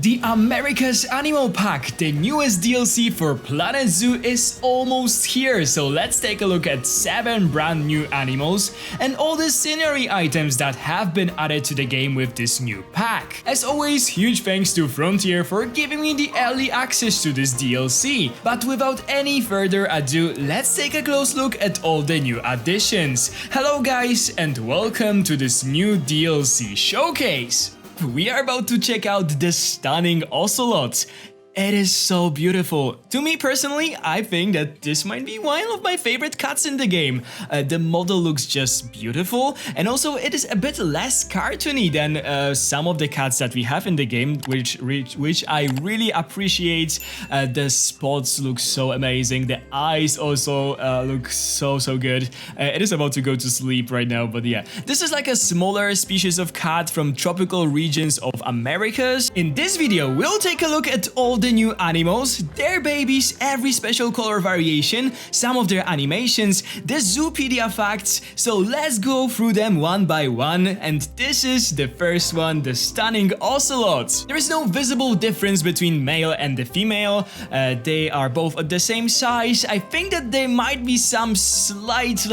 The America's Animal Pack, the newest DLC for Planet Zoo, is almost here, so let's take a look at 7 brand new animals and all the scenery items that have been added to the game with this new pack. As always, huge thanks to Frontier for giving me the early access to this DLC. But without any further ado, let's take a close look at all the new additions. Hello guys, and welcome to this new DLC showcase. We are about to check out the stunning Ocelot. It is so beautiful. To me personally, I think that this might be one of my favorite cats in the game. The model looks just beautiful, and also it is a bit less cartoony than some of the cats that we have in the game, which I really appreciate. The spots look so amazing. The eyes also look so good. It is about to go to sleep right now, but yeah. This is like a smaller species of cat from tropical regions of Americas. In this video, we'll take a look at all the new animals, their babies, every special color variation, some of their animations, the Zoopedia facts, so let's go through them one by one, and this is the first one, the stunning Ocelot. There is no visible difference between male and the female, they are both at the same size. I think that there might be some slight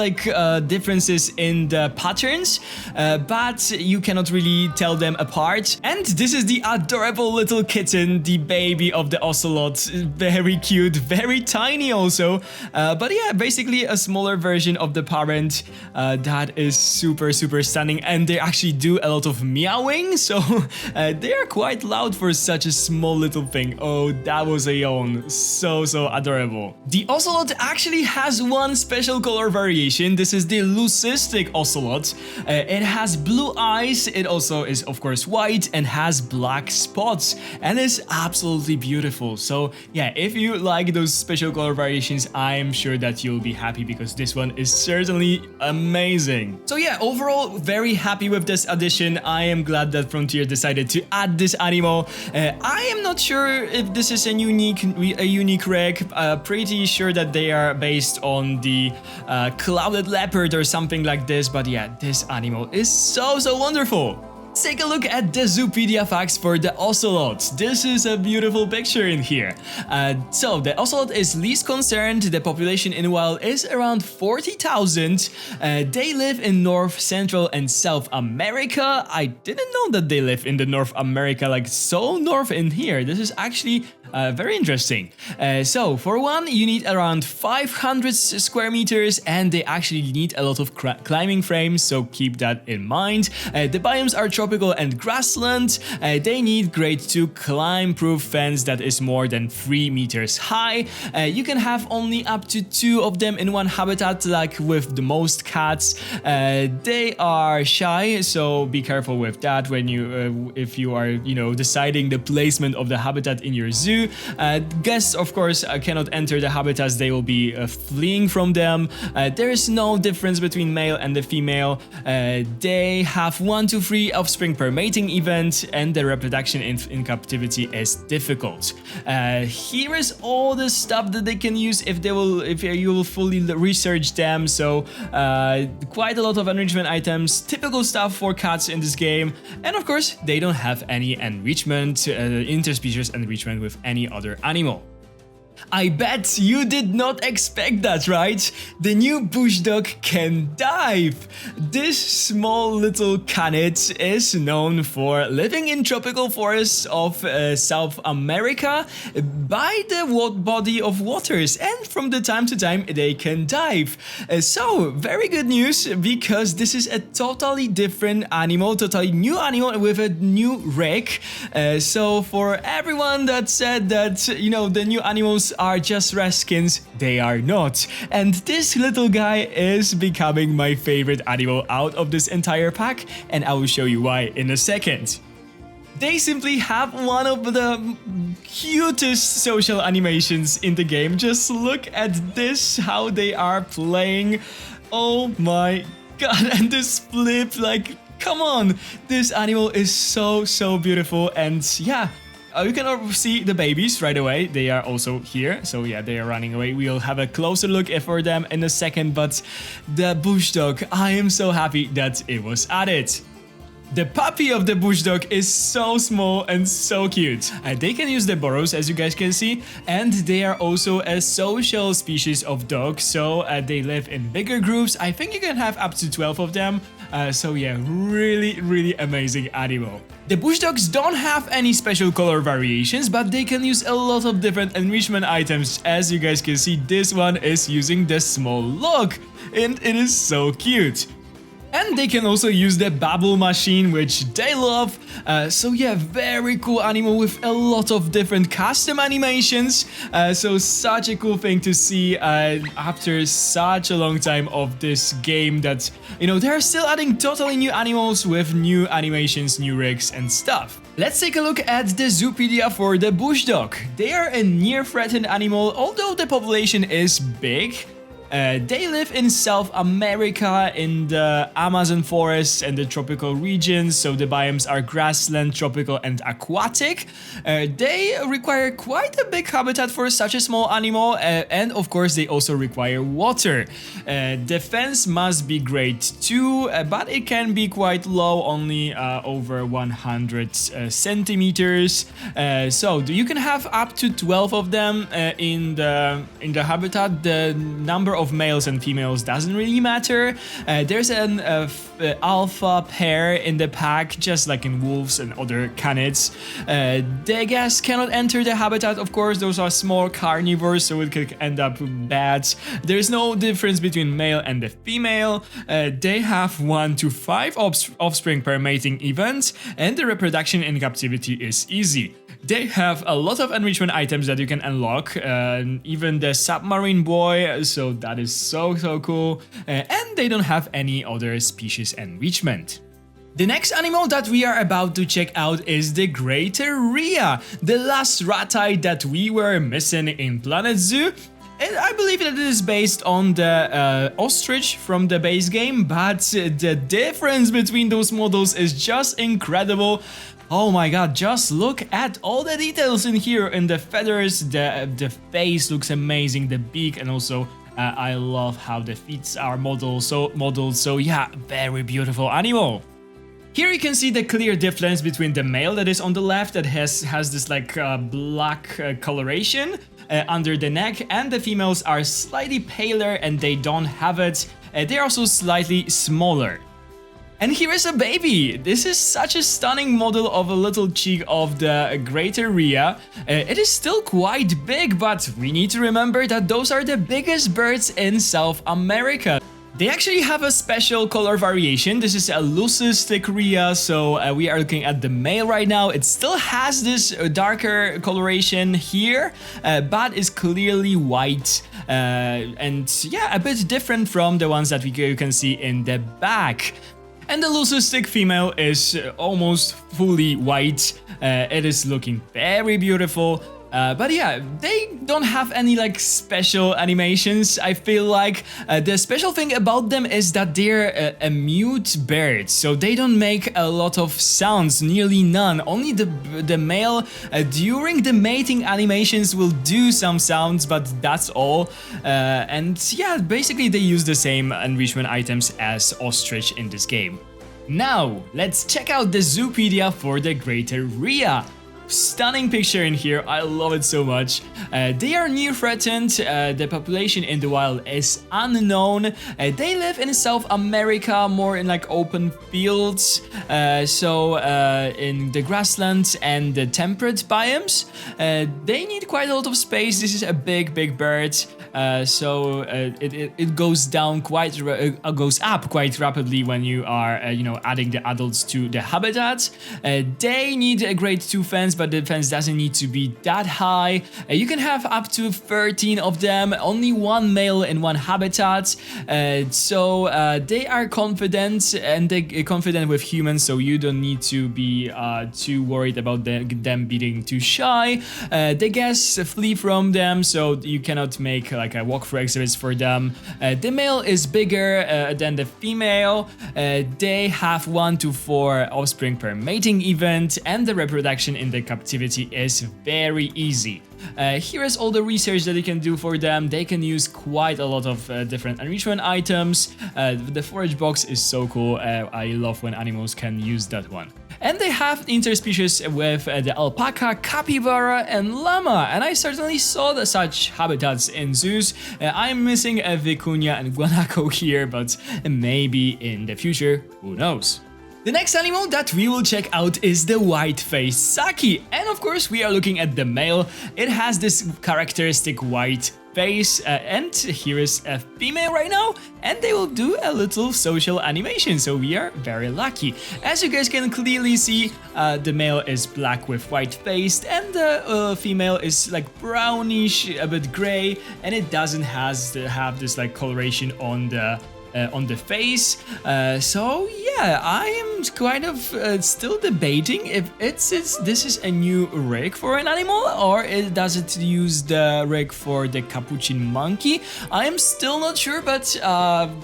differences in the patterns, but you cannot really tell them apart. And this is the adorable little kitten, the baby of the Ocelot. Very cute, very tiny also, but yeah, basically a smaller version of the parent that is super stunning, and they actually do a lot of meowing, so they are quite loud for such a small little thing. Oh, that was a yawn. So adorable. The Ocelot actually has one special color variation. This is the leucistic Ocelot. It has blue eyes. It also is of course white and has black spots, and is absolutely beautiful. So yeah, if you like those special color variations, I'm sure that you'll be happy because this one is certainly amazing. So yeah, overall very happy with this addition. I am glad that Frontier decided to add this animal. I am not sure if this is a unique reg. Pretty sure that they are based on the clouded leopard or something like this, but yeah, this animal is so wonderful. Let's take a look at the Zoopedia facts for the Ocelot. This is a beautiful picture in here. So the Ocelot is least concerned. The population in wild is around 40,000. They live in North, Central, and South America. I didn't know that they live in the North America, like so north in here. This is actually very interesting. So for one, you need around 500 square meters, and they actually need a lot of climbing frames, so keep that in mind. The biomes are tropical and grassland. They need grade 2 climb-proof fence that is more than 3 meters high. You can have only up to 2 of them in one habitat, like with the most cats. They are shy, so be careful with that when you, if you are, deciding the placement of the habitat in your zoo. Guests, of course, cannot enter the habitats. They will be fleeing from them. There is no difference between male and the female. They have 1 to 3 offspring per mating event, and the reproduction in captivity is difficult. Here is all the stuff that they can use if you will fully research them. So quite a lot of enrichment items, typical stuff for cats in this game, and of course they don't have any enrichment, interspecies enrichment with any other animal. I bet you did not expect that, right? The new bush dog can dive! This small little canet is known for living in tropical forests of South America by the body of waters, and from the time to time they can dive. So, very good news, because this is a totally different animal, totally new animal with a new reg. So for everyone that said that, the new animals are just raskins, they are not. And this little guy is becoming my favorite animal out of this entire pack, and I will show you why in a second. They simply have one of the cutest social animations in the game. Just look at this, how they are playing. Oh my god, and this flip, come on, this animal is so beautiful. And yeah, you can see the babies right away. They are also here. So yeah, they are running away. We'll have a closer look for them in a second. But the bush dog, I am so happy that it was added. The puppy of the bush dog is so small and so cute. They can use the burrows, as you guys can see, and they are also a social species of dog, so they live in bigger groups. I think you can have up to 12 of them. So yeah, really amazing animal. The bush dogs don't have any special color variations, but they can use a lot of different enrichment items. As you guys can see, this one is using the small log, and it is so cute. And they can also use the bubble machine, which they love. So yeah, very cool animal with a lot of different custom animations. So such a cool thing to see after such a long time of this game that, you know, they're still adding totally new animals with new animations, new rigs and stuff. Let's take a look at the Zoopedia for the bush dog. They are a near threatened animal, although the population is big. They live in South America in the Amazon forests and the tropical regions, so the biomes are grassland, tropical and aquatic. They require quite a big habitat for such a small animal, and of course they also require water. Defense must be grade 2, but it can be quite low, only over 100 centimeters. So you can have up to 12 of them in the habitat. The number of males and females doesn't really matter. There's an alpha pair in the pack, just like in wolves and other canids. The guests cannot enter the habitat, of course. Those are small carnivores, so it could end up bad. There's no difference between male and the female. They have 1 to 5 offspring per mating event, and the reproduction in captivity is easy. They have a lot of enrichment items that you can unlock, even the submarine boy, so that is so cool, and they don't have any other species enrichment. The next animal that we are about to check out is the greater Rhea, the last ratite that we were missing in Planet Zoo. And I believe that it is based on the ostrich from the base game, but the difference between those models is just incredible. Oh my god, just look at all the details in here, in the feathers, the face looks amazing, the beak, and also I love how the feet are modeled, so yeah, very beautiful animal. Here you can see the clear difference between the male that is on the left, that has this like black coloration under the neck, and the females are slightly paler and they don't have it. They're also slightly smaller. And here is a baby! This is such a stunning model of a little cheek of the greater Rhea. It is still quite big, but we need to remember that those are the biggest birds in South America. They actually have a special color variation. This is elusive Rhea, so we are looking at the male right now. It still has this darker coloration here, but is clearly white, and yeah, a bit different from the ones that you can see in the back. And the elusive female is almost fully white. It is looking very beautiful. But yeah, they don't have any like special animations. I feel like the special thing about them is that they're a mute bird, so they don't make a lot of sounds, nearly none. Only the male during the mating animations will do some sounds, but that's all. And yeah, basically they use the same enrichment items as ostrich in this game. Now, let's check out the Zoopedia for the greater Rhea. Stunning picture in here, I love it so much. They are near threatened, the population in the wild is unknown. They live in South America, more in like open fields, so in the grasslands and the temperate biomes. They need quite a lot of space. This is a big bird, so it goes down goes up quite rapidly when you are adding the adults to the habitat. They need a grade 2 fence, but the fence doesn't need to be that high. You can have up to 13 of them, only one male in one habitat. So they are confident, and they're confident with humans, so you don't need to be too worried about them being too shy. The guests flee from them, so you cannot make like walkthrough exhibits for them. The male is bigger than the female. They have 1 to 4 offspring per mating event, and the reproduction in the captivity is very easy. Here is all the research that you can do for them. They can use quite a lot of different enrichment items. The forage box is so cool. I love when animals can use that one. And they have interspecies with the alpaca, capybara, and llama. And I certainly saw such habitats in zoos. I'm missing a vicuña and guanaco here, but maybe in the future, who knows. The next animal that we will check out is the white-faced Saki, and of course we are looking at the male. It has this characteristic white face, and here is a female right now, and they will do a little social animation, so we are very lucky. As you guys can clearly see, the male is black with white face, and the female is like brownish, a bit gray, and it doesn't have this like coloration on the face. So yeah, I am kind of still debating if this is a new rig for an animal, or does it use the rig for the capuchin monkey. I am still not sure, but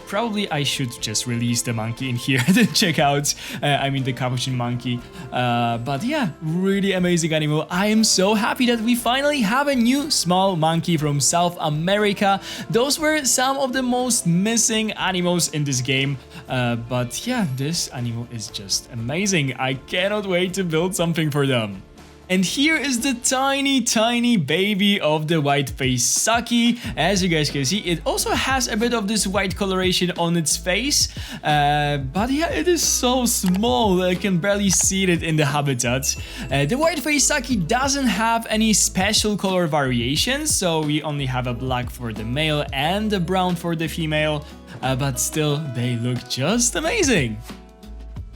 probably I should just release the monkey in here to check out, the capuchin monkey. But yeah, really amazing animal. I am so happy that we finally have a new small monkey from South America. Those were some of the most missing animals in this game, but yeah, this animal is just amazing. I cannot wait to build something for them. And here is the tiny baby of the white-faced Saki. As you guys can see, it also has a bit of this white coloration on its face, but yeah, it is so small, I can barely see it in the habitat. The white-faced Saki doesn't have any special color variations, so we only have a black for the male and a brown for the female, but still, they look just amazing.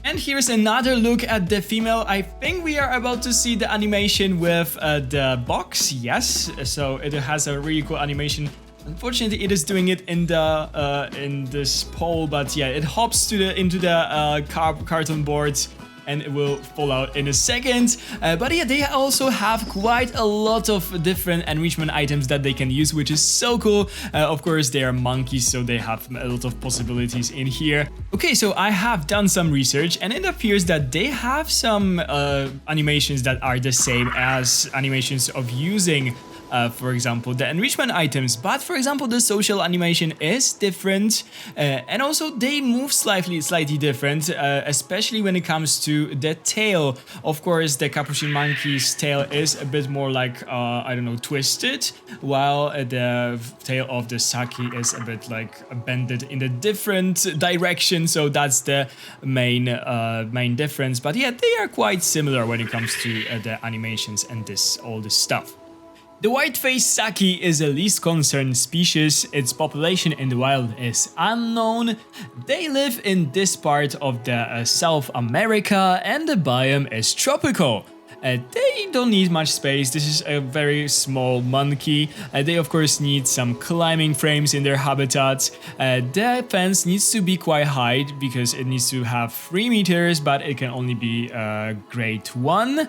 And here's another look at the female. I think we are about to see the animation with the box. Yes, so it has a really cool animation. Unfortunately, it is doing it in this pole, but yeah, it hops into the carton board, and it will fall out in a second. But yeah, they also have quite a lot of different enrichment items that they can use, which is so cool. Of course, they are monkeys, so they have a lot of possibilities in here. Okay, so I have done some research, and it appears that they have some animations that are the same as animations of using for example, the enrichment items, but for example, the social animation is different, and also they move slightly different, especially when it comes to the tail. Of course, the capuchin monkey's tail is a bit more like, I don't know, twisted, while the tail of the Saki is a bit like bended in a different direction, so that's the main difference. But yeah, they are quite similar when it comes to the animations and all this stuff. The white-faced Saki is a least concerned species. Its population in the wild is unknown. They live in this part of the South America, and the biome is tropical. They don't need much space. This is a very small monkey. They of course need some climbing frames in their habitat. The fence needs to be quite high because it needs to have 3 meters, but it can only be grade 1.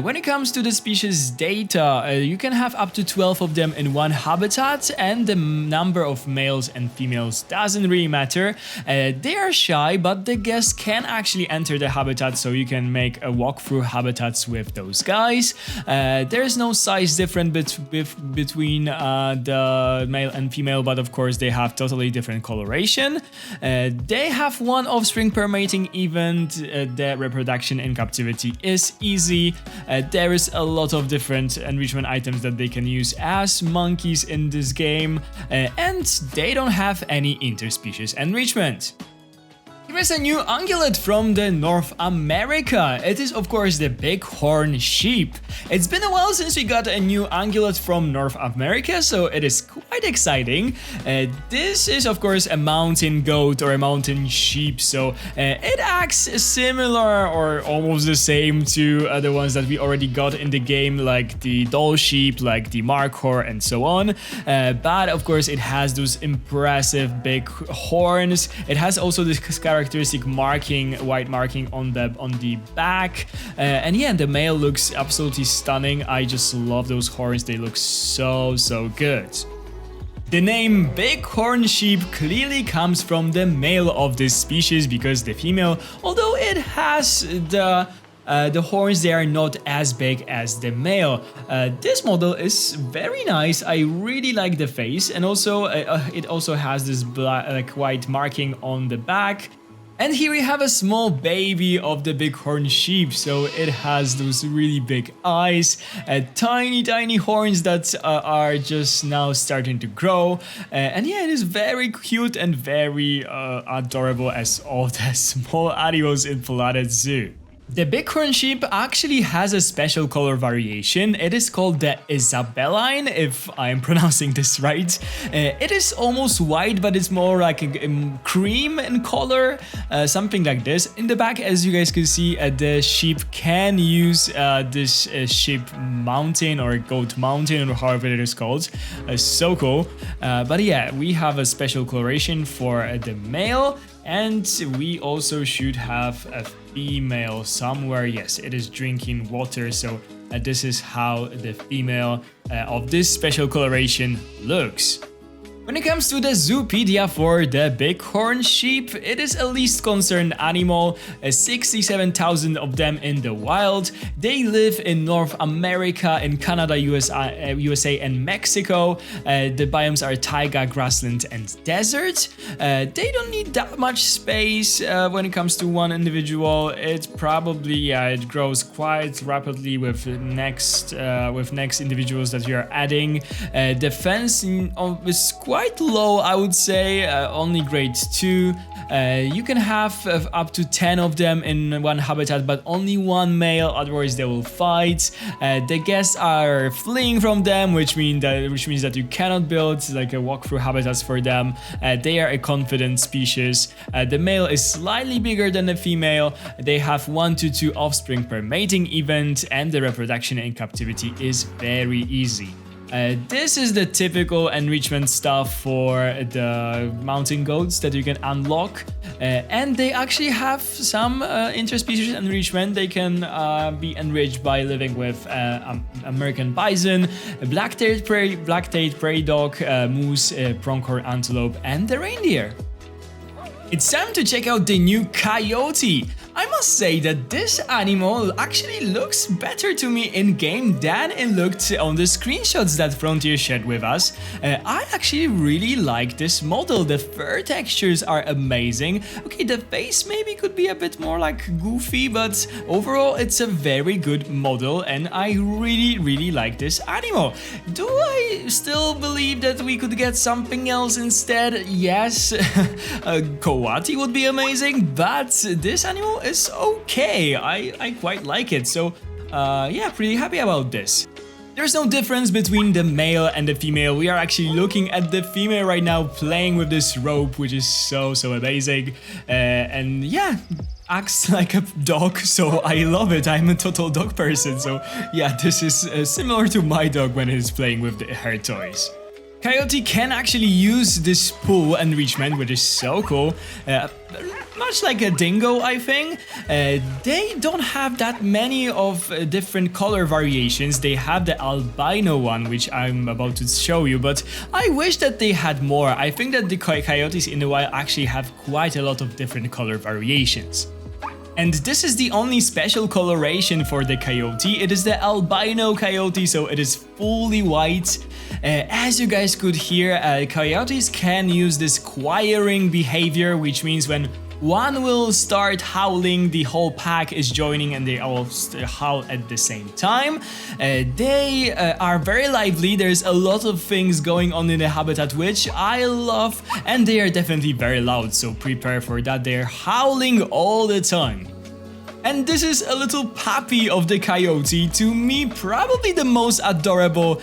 When it comes to the species data, you can have up to 12 of them in one habitat, and the number of males and females doesn't really matter. They are shy, but the guests can actually enter the habitat, so you can make a walkthrough habitats with those guys. There's no size difference between the male and female, but of course they have totally different coloration. They have 1 offspring per mating event. The reproduction in captivity is easy. There is a lot of different enrichment items that they can use as monkeys in this game, and they don't have any interspecies enrichment. Here is a new ungulate from the North America. It is of course the Bighorn Sheep. It's been a while since we got a new ungulate from North America, so it is quite exciting. This is of course a mountain goat or a mountain sheep, so it acts similar or almost the same to the ones that we already got in the game, like the doll sheep, like the markhor, and so on. But of course it has those impressive big horns. It has also this characteristic marking, white marking on the back, and yeah, the male looks absolutely stunning. I just love those horns, they look so good. The name Bighorn Sheep clearly comes from the male of this species because the female, although it has the horns, they are not as big as the male. This model is very nice. I really like the face, and also it also has this black, white marking on the back. And here we have a small baby of the Bighorn Sheep, so it has those really big eyes, tiny horns that are just now starting to grow, and yeah, it is very cute and very adorable as all the small animals in Planet Zoo. The Bighorn Sheep actually has a special color variation. It is called the Isabelline, if I'm pronouncing this right. It is almost white, but it's more like a cream in color, something like this. In the back, as you guys can see, the sheep can use this sheep mountain or goat mountain or however it is called. So cool. But yeah, we have a special coloration for the male, and we also should have a female somewhere. Yes, it is drinking water, so this is how the female of this special coloration looks. When it comes to the Zoopedia for the Bighorn Sheep, it is a least concerned animal, 67,000 of them in the wild. They live in North America, in Canada, USA and Mexico. The biomes are taiga, grassland and desert. They don't need that much space when it comes to one individual. It probably, it grows quite rapidly with next individuals that you are adding. The fence is quite low, I would say, only grade 2. You can have up to 10 of them in one habitat, but only one male, otherwise they will fight. The guests are fleeing from them, which means that you cannot build like a walkthrough habitats for them. They are a confident species. The male is slightly bigger than the female. They have 1 to 2 offspring per mating event, and the reproduction in captivity is very easy. This is the typical enrichment stuff for the mountain goats that you can unlock, and they actually have some interspecies enrichment. They can be enriched by living with American bison, black-tailed prairie dog, moose, pronghorn antelope, and the reindeer. It's time to check out the new Coyote. I must say that this animal actually looks better to me in game than it looked on the screenshots that Frontier shared with us. I actually really like this model. The fur textures are amazing. Okay, the face maybe could be a bit more like goofy, but overall it's a very good model and I really like this animal. Do I still believe that we could get something else instead? Yes, a Coyote would be amazing, but this animal is okay. I quite like it, so yeah, pretty happy about this. There's no difference between the male and the female. We are actually looking at the female right now playing with this rope, which is so amazing, and yeah, acts like a dog, so I love it. I'm a total dog person, so yeah, this is similar to my dog when he's playing with her toys. Coyote can actually use this pool enrichment, which is so cool. Much like a dingo, I think. They don't have that many of different color variations. They have the albino one, which I'm about to show you, but I wish that they had more. I think that the coyotes in the wild actually have quite a lot of different color variations. And this is the only special coloration for the coyote. It is the albino coyote, so it is fully white. As you guys could hear, coyotes can use this choiring behavior, which means when one will start howling, the whole pack is joining and they all howl at the same time. They are very lively. There's a lot of things going on in the habitat, which I love, and they are definitely very loud, so prepare for that. They're howling all the time. And this is a little puppy of the coyote, to me probably the most adorable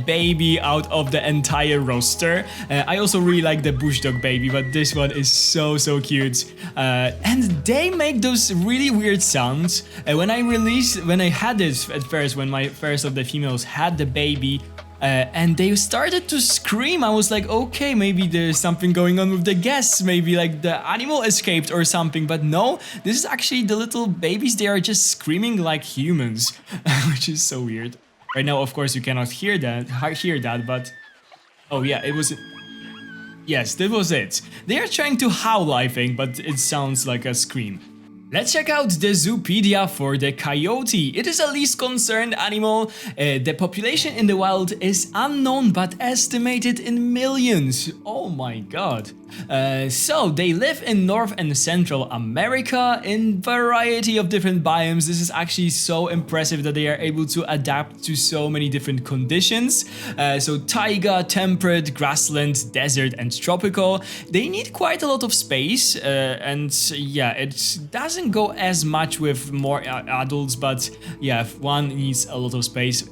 baby out of the entire roster. I also really like the bush dog baby, but this one is so cute. And they make those really weird sounds. When I had this at first, when my first of the females had the baby, and they started to scream. I was like, okay, maybe there's something going on with the guests, maybe like the animal escaped or something, but no, this is actually the little babies. They are just screaming like humans, which is so weird. Right now, of course, you cannot hear that, but oh yeah, it was Yes, that was it. They are trying to howl, I think, but it sounds like a scream. Let's check out the Zoopedia for the coyote. It is a least concerned animal. The population in the wild is unknown but estimated in millions. Oh my god. So they live in North and Central America in variety of different biomes. This is actually so impressive that they are able to adapt to so many different conditions. So taiga, temperate, grassland, desert and tropical. They need quite a lot of space and yeah, it doesn't go as much with more adults, but yeah, if one needs a lot of space,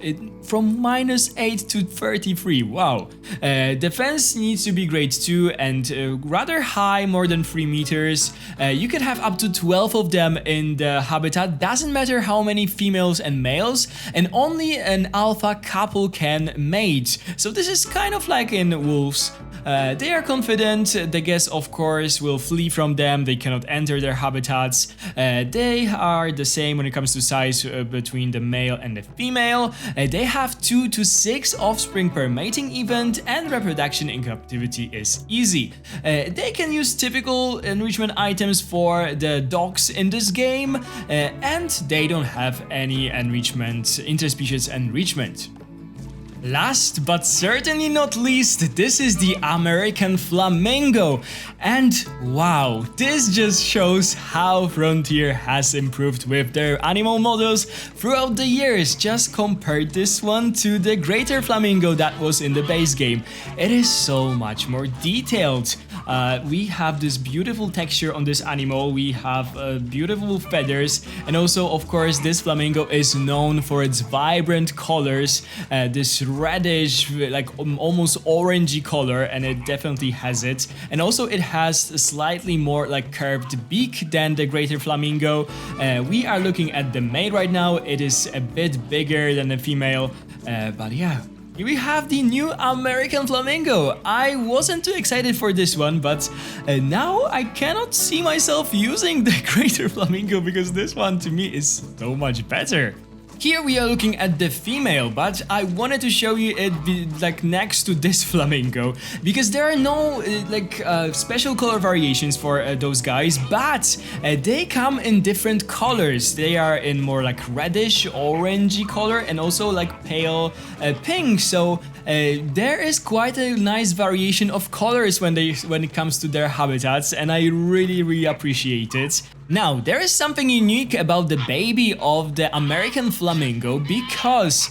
from -8 to 33, wow. Defense needs to be great too, and rather high, more than 3 meters. You can have up to 12 of them in the habitat, doesn't matter how many females and males, and only an alpha couple can mate. So this is kind of like in wolves. They are confident, the guests of course will flee from them, they cannot enter their habitats. They are the same when it comes to size between the male and the female. They have 2 to 6 offspring per mating event, and reproduction in captivity is easy. They can use typical enrichment items for the dogs in this game, and they don't have any enrichment, interspecies enrichment. Last but certainly not least, this is the American Flamingo. And wow, this just shows how Frontier has improved with their animal models throughout the years. Just compare this one to the Greater Flamingo that was in the base game. It is so much more detailed. We have this beautiful texture on this animal, we have beautiful feathers, and also of course this flamingo is known for its vibrant colors, this reddish, like almost orangey color, and it definitely has it. And also it has a slightly more like curved beak than the Greater Flamingo. We are looking at the male right now, it is a bit bigger than the female, but yeah. We have the new American Flamingo. I wasn't too excited for this one, but now I cannot see myself using the Greater Flamingo because this one to me is so much better. Here we are looking at the female, but I wanted to show you it like next to this flamingo because there are no special color variations for those guys, but they come in different colors. They are in more like reddish, orangey color, and also like pale pink. So there is quite a nice variation of colors when it comes to their habitats, and I really appreciate it. Now, there is something unique about the baby of the American Flamingo because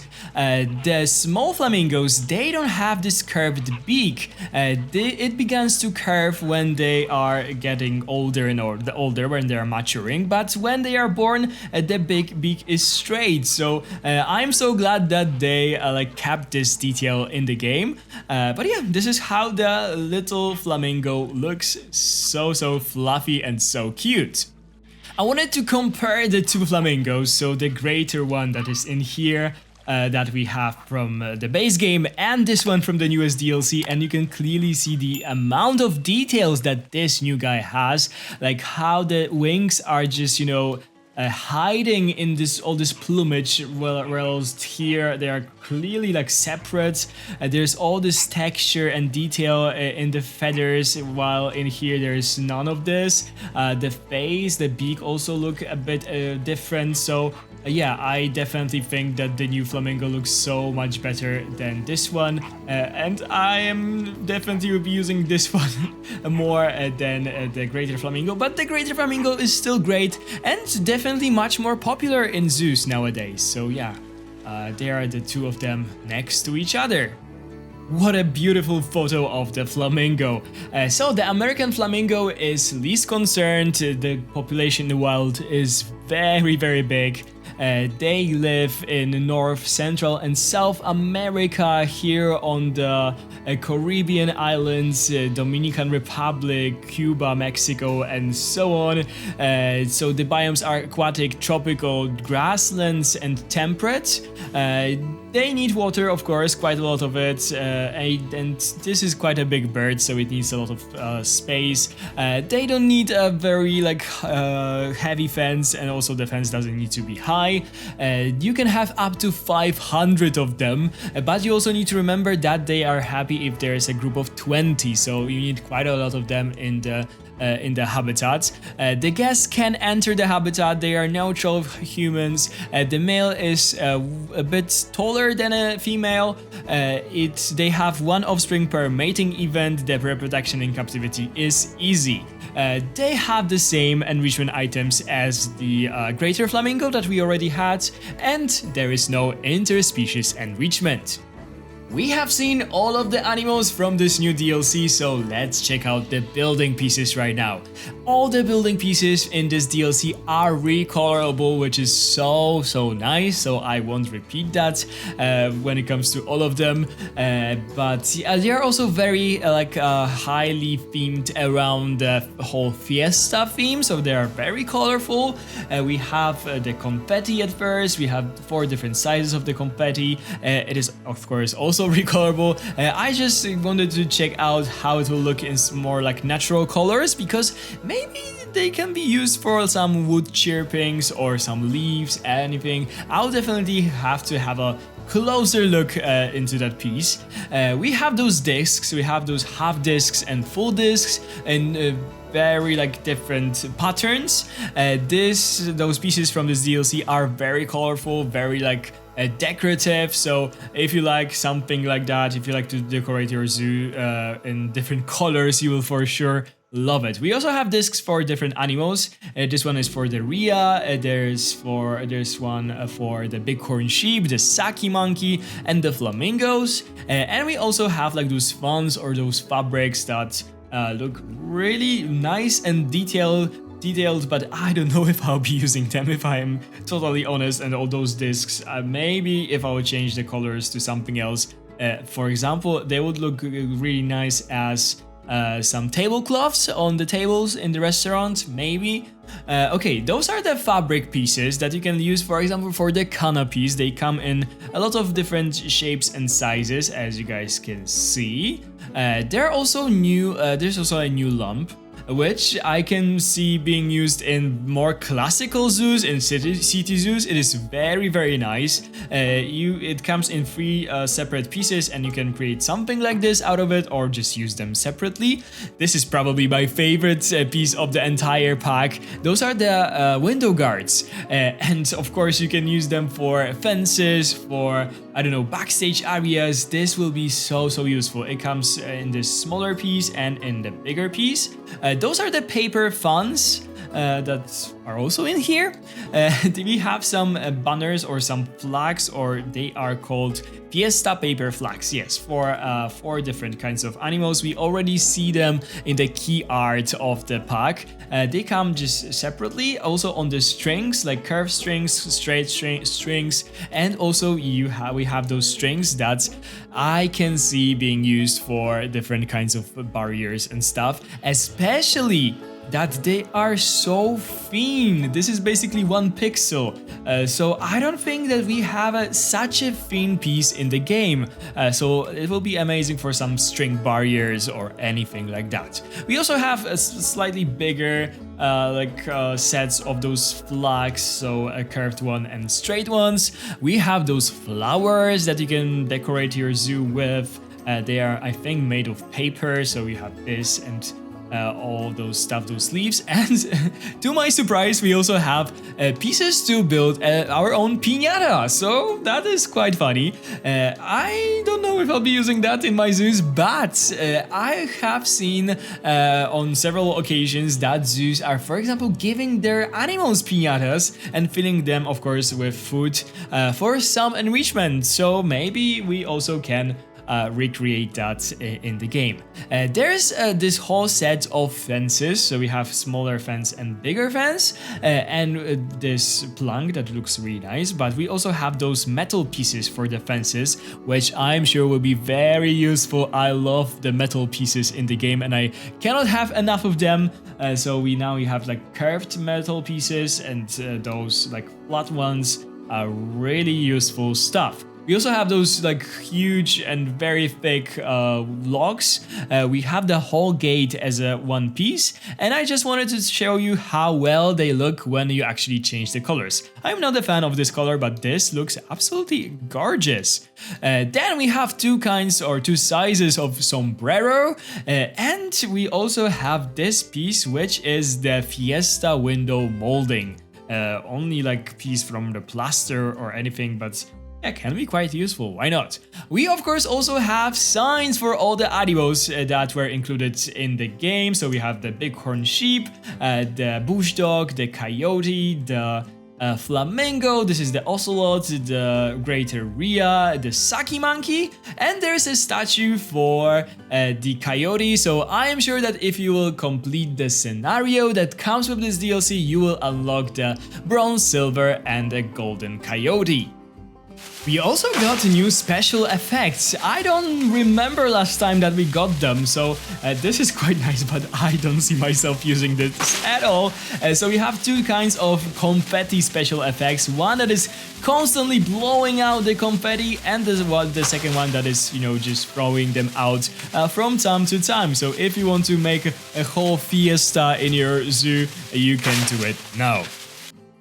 the small flamingos, they don't have this curved beak. It begins to curve when they are getting older and older when they are maturing, but when they are born, the big beak is straight. So I'm so glad that they kept this detail in the game. But yeah, this is how the little flamingo looks, so fluffy and so cute. I wanted to compare the two flamingos, so the greater one that is in here, that we have from the base game, and this one from the newest DLC, and you can clearly see the amount of details that this new guy has, like how the wings are just, you know, hiding in all this plumage, whereas here they are clearly like separate. There's all this texture and detail in the feathers, while in here there's none of this. The face, the beak also look a bit different. So yeah, I definitely think that the new flamingo looks so much better than this one, and I am definitely will be using this one more than the Greater Flamingo, but the Greater Flamingo is still great and definitely much more popular in zoos nowadays. So yeah, there are the two of them next to each other. What a beautiful photo of the flamingo. So the American flamingo is least concerned. The population in the wild is very big. They live in North, Central and South America, here on the Caribbean islands, Dominican Republic, Cuba, Mexico and so on. So the biomes are aquatic, tropical, grasslands and temperate. They need water, of course, quite a lot of it, and this is quite a big bird, so it needs a lot of space. They don't need a very heavy fence, and also the fence doesn't need to be high. high. You can have up to 500 of them, but you also need to remember that they are happy if there's a group of 20, so you need quite a lot of them in the habitat. The guests can enter the habitat. They are neutral humans. The male is a bit taller than a female. They have one offspring per mating event. The reproduction in captivity is easy. They have the same enrichment items as the greater flamingo that we already had, and there is no interspecies enrichment. We have seen all of the animals from this new DLC, so let's check out the building pieces right now. All the building pieces in this DLC are recolorable, which is so nice, so I won't repeat that when it comes to all of them. But they are also very highly themed around the whole fiesta theme, so they are very colorful. We have the confetti at first. We have 4 different sizes of the confetti. It is of course also recolorable. I just wanted to check out how it will look in more like natural colors, because maybe they can be used for some wood chirpings or some leaves, anything. I'll definitely have to have a closer look into that piece. We have those discs, we have those half discs and full discs, and very different patterns. Those pieces from this DLC are very colorful, very decorative, so if you like something like that, if you like to decorate your zoo in different colors, you will for sure love it. We also have discs for different animals. This one is for the Rhea, there's one for the Bighorn Sheep, the Saki monkey, and the Flamingos. And we also have those fonts or those fabrics that look really nice and detailed, but I don't know if I'll be using them, if I'm totally honest. And all those discs, maybe if I would change the colors to something else. For example, they would look really nice as some tablecloths on the tables in the restaurant, maybe. Okay, those are the fabric pieces that you can use, for example, for the canopies. They come in a lot of different shapes and sizes, as you guys can see. There's also a new lamp, which I can see being used in more classical zoos, in city zoos. It is very nice. It comes in 3 separate pieces, and you can create something like this out of it, or just use them separately. This is probably my favorite piece of the entire pack. Those are the window guards, and of course you can use them for fences, for backstage areas. This will be so useful. It comes in this smaller piece and in the bigger piece. Those are the paper fonts that are also in here. We have some banners or some flags, or they are called Fiesta paper flags. Yes, for 4 different kinds of animals. We already see them in the key art of the pack. They come just separately, also on the strings, like curved strings, straight strings, and also we have those strings that I can see being used for different kinds of barriers and stuff, especially that they are so thin. This is basically 1 pixel, so I don't think that we have such a thin piece in the game, so it will be amazing for some string barriers or anything like that. We also have a slightly bigger sets of those flags, so a curved one and straight ones. We have those flowers that you can decorate your zoo with. They are, I think, made of paper, so we have this and all those leaves, and to my surprise we also have pieces to build our own piñata, so that is quite funny. I don't know if I'll be using that in my zoos, but I have seen on several occasions that zoos are, for example, giving their animals piñatas and filling them, of course, with food for some enrichment, so maybe we also can recreate that in the game. There's this whole set of fences, so we have smaller fence and bigger fence, and this plank that looks really nice, but we also have those metal pieces for the fences, which I'm sure will be very useful. I love the metal pieces in the game, and I cannot have enough of them, so we have curved metal pieces, and those flat ones are really useful stuff. We also have those like huge and very thick logs. We have the whole gate as a one piece, and I just wanted to show you how well they look when you actually change the colors. I'm not a fan of this color, but this looks absolutely gorgeous. Then we have two kinds or two sizes of sombrero, and we also have this piece, which is the Fiesta window molding. Only like piece from the plaster or anything, but yeah, can be quite useful, why not? We of course also have signs for all the animals that were included in the game. So we have the Bighorn Sheep, the Bush Dog, the Coyote, the Flamingo, this is the Ocelot, the greater Rhea, the Saki monkey, and there's a statue for the Coyote. So I am sure that if you will complete the scenario that comes with this DLC, you will unlock the bronze, silver, and a golden Coyote. We also got new special effects. I don't remember last time that we got them, so this is quite nice, but I don't see myself using this at all. So we have two kinds of confetti special effects. One that is constantly blowing out the confetti, and the second one that is, you know, just throwing them out from time to time. So if you want to make a whole fiesta in your zoo, you can do it now.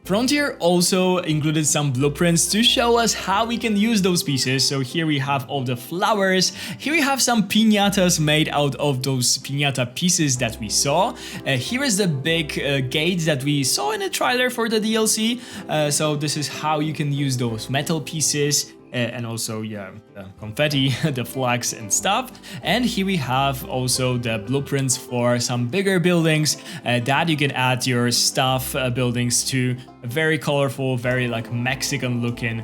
Frontier also included some blueprints to show us how we can use those pieces. So here we have all the flowers, here we have some piñatas made out of those piñata pieces that we saw. Here is the big gate that we saw in the trailer for the DLC. So this is how you can use those metal pieces. And also, yeah, the confetti, the flags and stuff. And here we have also the blueprints for some bigger buildings that you can add your stuff buildings to. Very colorful, very like Mexican looking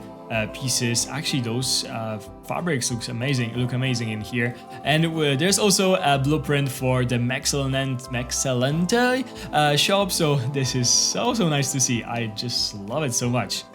pieces. Actually, those fabrics look amazing in here. And there's also a blueprint for the Mexcelente shop. So this is so nice to see. I just love it so much.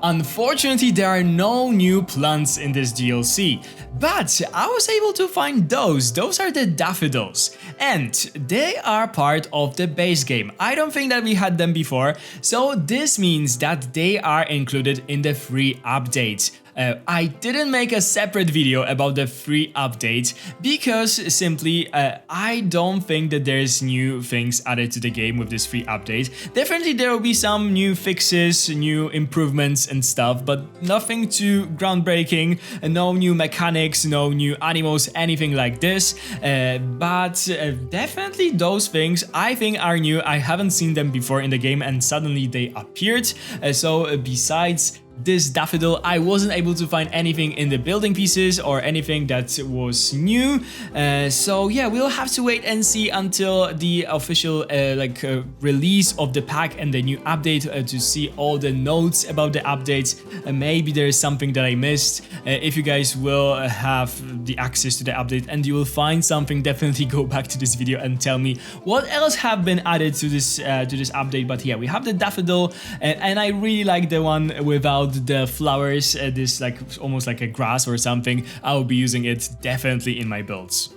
Unfortunately, there are no new plants in this DLC, but I was able to find those. Those are the daffodils, and they are part of the base game. I don't think that we had them before, so this means that they are included in the free update. I didn't make a separate video about the free update because simply I don't think that there's new things added to the game with this free update. Definitely there will be some new fixes, new improvements and stuff, but nothing too groundbreaking, no new mechanics, no new animals, anything like this. But definitely those things I think are new. I haven't seen them before in the game and suddenly they appeared. So besides this daffodil, I wasn't able to find anything in the building pieces or anything that was new. So yeah, we'll have to wait and see until the official release of the pack and the new update to see all the notes about the updates. Maybe there's something that I missed. If you guys will have the access to the update and you will find something, definitely go back to this video and tell me what else have been added to this update. But yeah, we have the daffodil, and I really like the one without the flowers, this like almost like a grass or something. I will be using it definitely in my builds.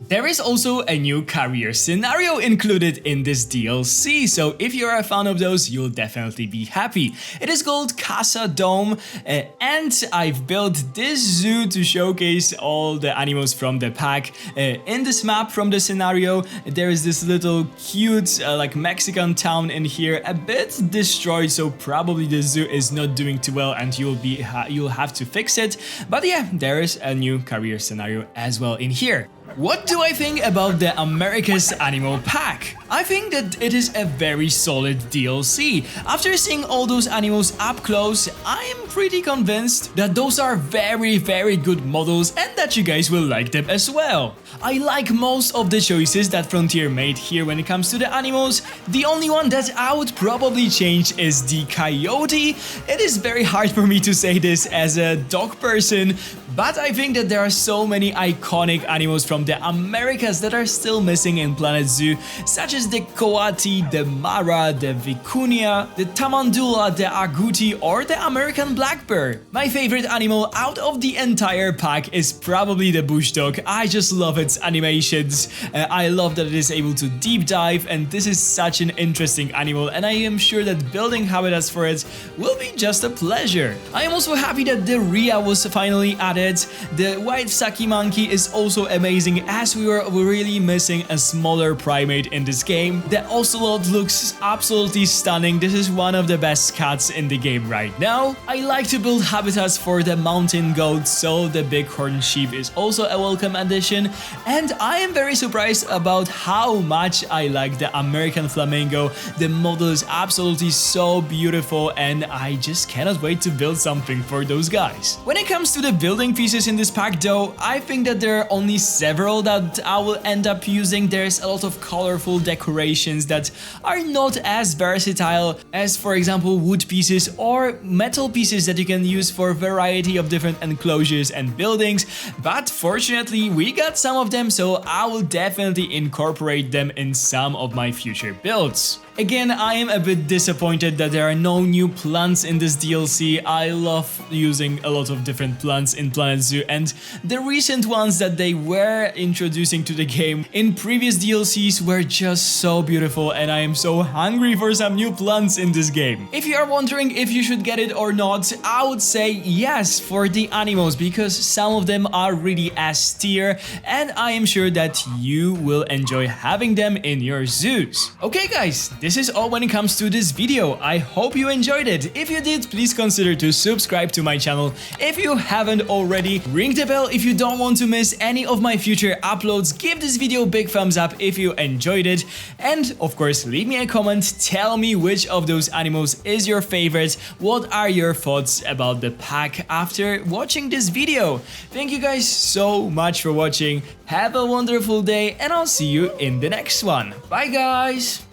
There is also a new career scenario included in this DLC, so if you're a fan of those, you'll definitely be happy. It is called Casa Dome, and I've built this zoo to showcase all the animals from the pack. In this map from the scenario, there is this little cute like Mexican town in here, a bit destroyed, so probably the zoo is not doing too well and you'll have to fix it. But yeah, there is a new career scenario as well in here. What do I think about the America's Animal Pack? I think that it is a very solid DLC. After seeing all those animals up close, I am pretty convinced that those are very good models and that you guys will like them as well. I like most of the choices that Frontier made here when it comes to the animals. The only one that I would probably change is the Coyote. It is very hard for me to say this as a dog person, but I think that there are so many iconic animals from the Americas that are still missing in Planet Zoo, such as the Coyote, the Mara, the Vicuña, the Tamandula, the Agouti, or the American black bear. My favorite animal out of the entire pack is probably the bush dog. I just love its animations. I love that it is able to deep dive, and this is such an interesting animal, and I am sure that building habitats for it will be just a pleasure. I am also happy that the Rhea was finally added. The white Saki monkey is also amazing, as we were really missing a smaller primate in this game. The Ocelot looks absolutely stunning. This is one of the best cats in the game right now. I like to build habitats for the mountain goats, so the Bighorn Sheep is also a welcome addition. And I am very surprised about how much I like the American Flamingo. The model is absolutely so beautiful, and I just cannot wait to build something for those guys. When it comes to the building pieces in this pack though, I think that there are only several that I will end up using. There's a lot of colorful decorations that are not as versatile as, for example, wood pieces or metal pieces that you can use for a variety of different enclosures and buildings, but fortunately we got some of them, so I will definitely incorporate them in some of my future builds. Again, I am a bit disappointed that there are no new plants in this DLC. I love using a lot of different plants in Planet Zoo, and the recent ones that they were introducing to the game in previous DLCs were just so beautiful, and I am so hungry for some new plants in this game. If you are wondering if you should get it or not, I would say yes for the animals, because some of them are really S tier, and I am sure that you will enjoy having them in your zoos. Okay guys, this is all when it comes to this video. I hope you enjoyed it. If you did, please consider to subscribe to my channel. If you haven't already, ring the bell if you don't want to miss any of my future uploads. Give this video a big thumbs up if you enjoyed it. And of course, leave me a comment. Tell me which of those animals is your favorite. What are your thoughts about the pack after watching this video? Thank you guys so much for watching. Have a wonderful day, and I'll see you in the next one. Bye guys!